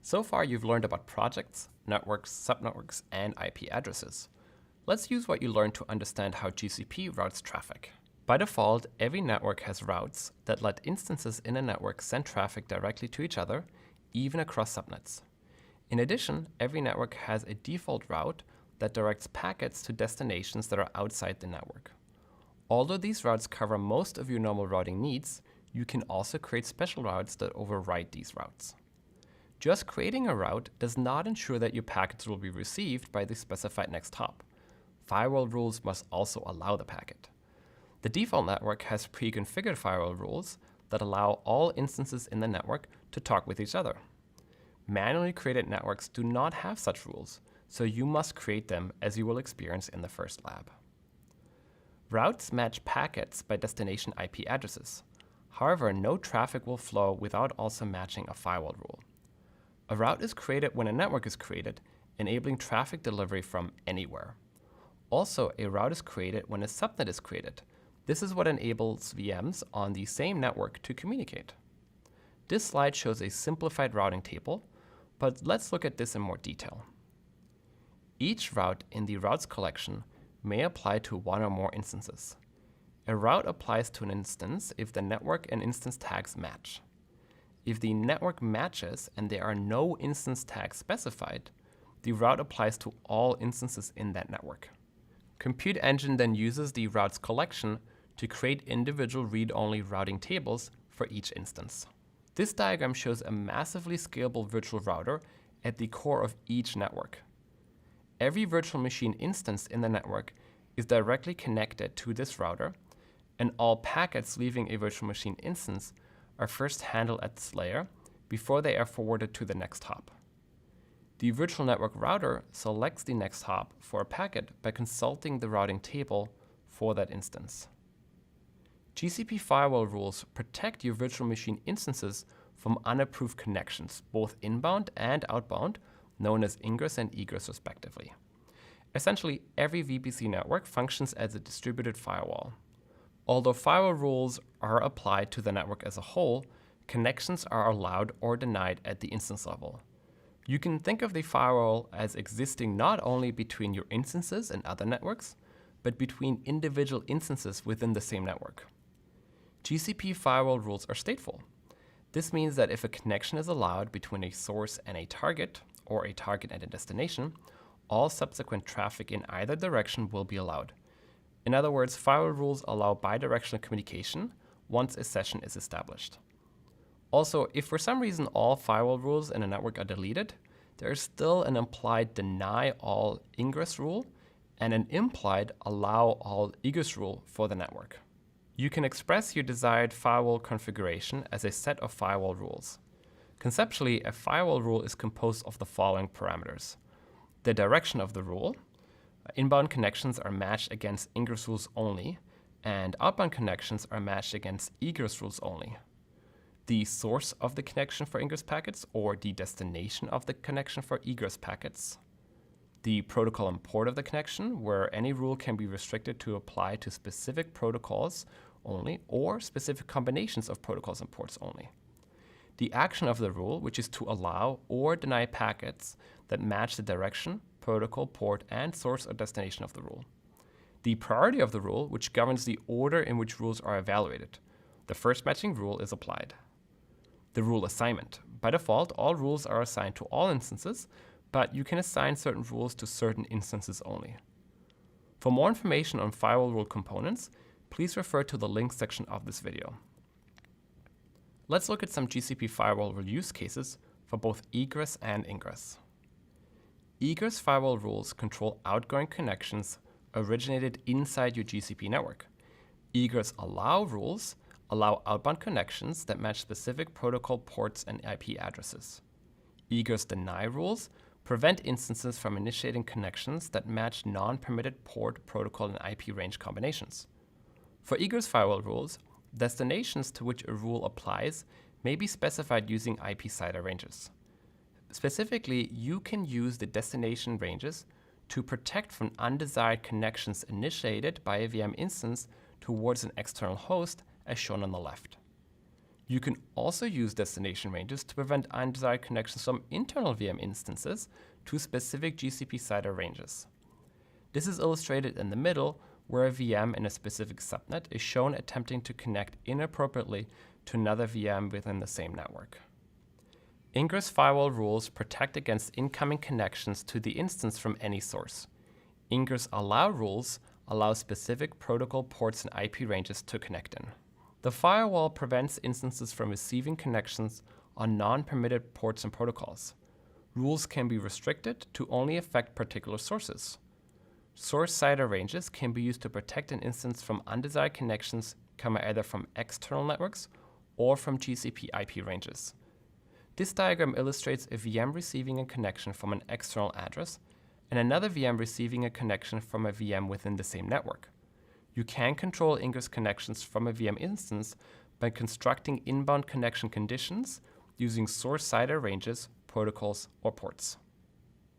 So far, you've learned about projects, networks, subnetworks, and IP addresses. Let's use what you learned to understand how GCP routes traffic. By default, every network has routes that let instances in a network send traffic directly to each other, even across subnets. In addition, every network has a default route that directs packets to destinations that are outside the network. Although these routes cover most of your normal routing needs, you can also create special routes that override these routes. Just creating a route does not ensure that your packets will be received by the specified next hop. Firewall rules must also allow the packet. The default network has pre-configured firewall rules that allow all instances in the network to talk with each other. Manually created networks do not have such rules, so you must create them, as you will experience in the first lab. Routes match packets by destination IP addresses. However, no traffic will flow without also matching a firewall rule. A route is created when a network is created, enabling traffic delivery from anywhere. Also, a route is created when a subnet is created. This is what enables VMs on the same network to communicate. This slide shows a simplified routing table, but let's look at this in more detail. Each route in the routes collection may apply to one or more instances. A route applies to an instance if the network and instance tags match. If the network matches and there are no instance tags specified, the route applies to all instances in that network. Compute Engine then uses the routes collection to create individual read-only routing tables for each instance. This diagram shows a massively scalable virtual router at the core of each network. Every virtual machine instance in the network is directly connected to this router, and all packets leaving a virtual machine instance are first handled at this layer before they are forwarded to the next hop. The virtual network router selects the next hop for a packet by consulting the routing table for that instance. GCP firewall rules protect your virtual machine instances from unapproved connections, both inbound and outbound, known as ingress and egress respectively. Essentially, every VPC network functions as a distributed firewall. Although firewall rules are applied to the network as a whole, connections are allowed or denied at the instance level. You can think of the firewall as existing not only between your instances and other networks, but between individual instances within the same network. GCP firewall rules are stateful. This means that if a connection is allowed between a source and a target, or a target and a destination, all subsequent traffic in either direction will be allowed. In other words, firewall rules allow bidirectional communication once a session is established. Also, if for some reason all firewall rules in a network are deleted, there is still an implied deny all ingress rule and an implied allow all egress rule for the network. You can express your desired firewall configuration as a set of firewall rules. Conceptually, a firewall rule is composed of the following parameters: the direction of the rule, inbound connections are matched against ingress rules only, and outbound connections are matched against egress rules only. The source of the connection for ingress packets, or the destination of the connection for egress packets. The protocol and port of the connection, where any rule can be restricted to apply to specific protocols only, or specific combinations of protocols and ports only. The action of the rule, which is to allow or deny packets that match the direction, protocol, port, and source or destination of the rule. The priority of the rule, which governs the order in which rules are evaluated. The first matching rule is applied. The rule assignment. By default, all rules are assigned to all instances, but you can assign certain rules to certain instances only. For more information on firewall rule components, please refer to the links section of this video. Let's look at some GCP firewall rule use cases for both egress and ingress. Egress firewall rules control outgoing connections originated inside your GCP network. Egress allow rules allow outbound connections that match specific protocol ports and IP addresses. Egress deny rules prevent instances from initiating connections that match non-permitted port, protocol, and IP range combinations. For egress firewall rules, destinations to which a rule applies may be specified using IP CIDR ranges. Specifically, you can use the destination ranges to protect from undesired connections initiated by a VM instance towards an external host, as shown on the left. You can also use destination ranges to prevent undesired connections from internal VM instances to specific GCP CIDR ranges. This is illustrated in the middle, where a VM in a specific subnet is shown attempting to connect inappropriately to another VM within the same network. Ingress firewall rules protect against incoming connections to the instance from any source. Ingress allow rules allow specific protocol ports and IP ranges to connect in. The firewall prevents instances from receiving connections on non-permitted ports and protocols. Rules can be restricted to only affect particular sources. Source CIDR ranges can be used to protect an instance from undesired connections coming either from external networks or from GCP IP ranges. This diagram illustrates a VM receiving a connection from an external address and another VM receiving a connection from a VM within the same network. You can control ingress connections from a VM instance by constructing inbound connection conditions using source CIDR ranges, protocols, or ports.